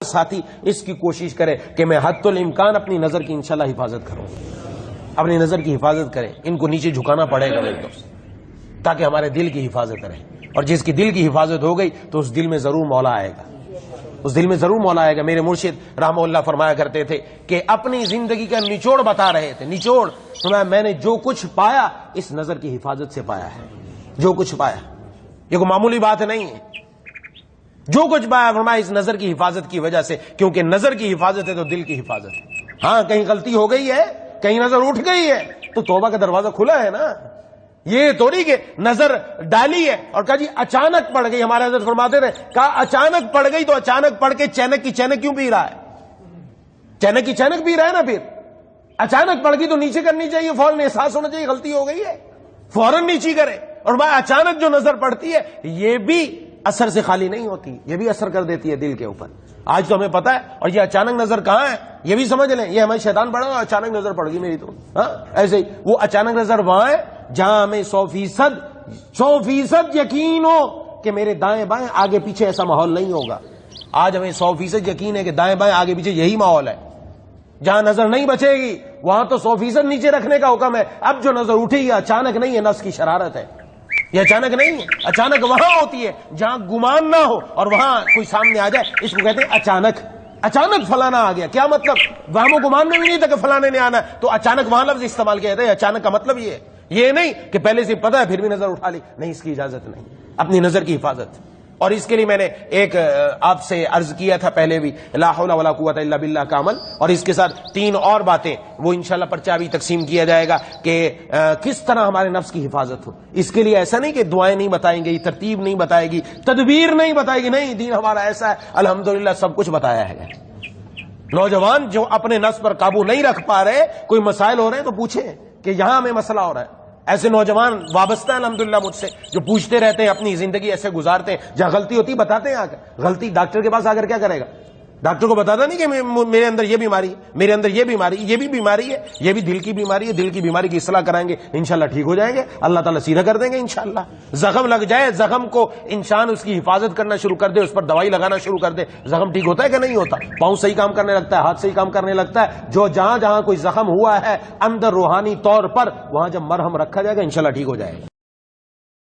ساتھی اس کی کوشش کرے کہ میں حد الامکان اپنی نظر کی انشاءاللہ حفاظت کروں، اپنی نظر کی حفاظت کرے. ان کو نیچے جھکانا پڑے گا میرے دوست، تاکہ ہمارے دل کی حفاظت رہے. اور جس کی دل کی حفاظت ہو گئی تو اس دل میں ضرور مولا آئے گا، اس دل میں ضرور مولا آئے گا. میرے مرشد رحمہ اللہ فرمایا کرتے تھے کہ اپنی زندگی کا نچوڑ بتا رہے تھے، نچوڑ میں نے جو کچھ پایا اس نظر کی حفاظت سے پایا ہے. جو کچھ پایا یہ کوئی معمولی بات نہیں ہے. جو کچھ پایا فرمایا اس نظر کی حفاظت کی وجہ سے، کیونکہ نظر کی حفاظت ہے تو دل کی حفاظت ہے. ہاں کہیں غلطی ہو گئی ہے، کہیں نظر اٹھ گئی ہے تو توبہ کا دروازہ کھلا ہے نا. یہ تو نہیں کہ نظر ڈالی ہے اور کہا جی اچانک پڑ گئی. ہمارے حضرت فرماتے تھے کہا اچانک پڑ گئی تو اچانک پڑھ کے چینک کی چینک کیوں پی رہا ہے؟ چینک کی چینک پی رہا ہے نا. پھر اچانک پڑ گئی تو نیچے کرنی چاہیے، فوراً احساس ہونا چاہیے غلطی ہو گئی ہے، فوراً نیچے کرے. اور بھائی اچانک جو نظر پڑتی ہے یہ بھی اثر سے خالی نہیں ہوتی، یہ بھی اثر کر دیتی ہے دل کے اوپر. آج تو ہمیں پتا ہے. اور یہ اچانک نظر کہاں ہے یہ بھی سمجھ لیں. یہ ہمیں شیطان پڑا ہوا اچانک نظر پڑ گئی میری تو، ہاں ایسے ہی وہ اچانک نظر وہاں ہے جہاں ہمیں 100% یقین ہو کہ میرے دائیں بائیں آگے پیچھے ایسا ماحول نہیں ہوگا. آج ہمیں 100% یقین ہے کہ دائیں بائیں آگے پیچھے یہی ماحول ہے. جہاں نظر نہیں بچے گی وہاں تو 100% نیچے رکھنے کا حکم ہے. اب جو نظر اٹھی ہے اچانک نہیں ہے، نفس کی شرارت ہے. یہ اچانک نہیں ہے، اچانک وہاں ہوتی ہے جہاں گمان نہ ہو اور وہاں کوئی سامنے آ جائے. اس کو کہتے ہیں اچانک فلانا آ گیا. کیا مطلب؟ وہم و گمان میں بھی نہیں تھا کہ فلانے نے آنا، تو اچانک وہاں لفظ استعمال کیا جاتا ہے. اچانک کا مطلب یہ ہے، یہ نہیں کہ پہلے سے پتا ہے پھر بھی نظر اٹھا لی. نہیں، اس کی اجازت نہیں. اپنی نظر کی حفاظت. اور اس کے لیے میں نے ایک آپ سے عرض کیا تھا پہلے بھی، لا حول ولا قوت الا باللہ کا عمل. اور اس کے ساتھ 3 اور باتیں وہ انشاءاللہ پرچہ بھی تقسیم کیا جائے گا کہ کس طرح ہمارے نفس کی حفاظت ہو. اس کے لیے ایسا نہیں کہ دعائیں نہیں بتائیں گی، ترتیب نہیں بتائے گی، تدبیر نہیں بتائے گی. نہیں، دین ہمارا ایسا ہے الحمدللہ سب کچھ بتایا ہے. نوجوان جو اپنے نفس پر قابو نہیں رکھ پا رہے، کوئی مسائل ہو رہے ہیں تو پوچھیں کہ یہاں ہمیں مسئلہ ہو رہا ہے. ایسے نوجوان وابستہ ہیں الحمدللہ مجھ سے، جو پوچھتے رہتے ہیں، اپنی زندگی ایسے گزارتے ہیں. جہاں غلطی ہوتی بتاتے ہیں آ کر. غلطی ڈاکٹر کے پاس آ کر کیا کرے گا؟ ڈاکٹر کو بتاتا نہیں کہ میرے اندر یہ بیماری ہے، میرے اندر یہ بیماری، یہ بھی بیماری ہے، یہ بھی دل کی بیماری ہے. دل کی بیماری کی اصلاح کرائیں گے انشاءاللہ ٹھیک ہو جائیں گے، اللہ تعالیٰ سیدھا کر دیں گے انشاءاللہ. زخم لگ جائے، زخم کو انسان اس کی حفاظت کرنا شروع کر دے، اس پر دوائی لگانا شروع کر دے، زخم ٹھیک ہوتا ہے کہ نہیں ہوتا؟ پاؤں صحیح کام کرنے لگتا ہے، ہاتھ صحیح کام کرنے لگتا ہے. جو جہاں جہاں کوئی زخم ہوا ہے اندر روحانی طور پر، وہاں جب مرہم رکھا جائے گا انشاءاللہ ٹھیک ہو جائے گا.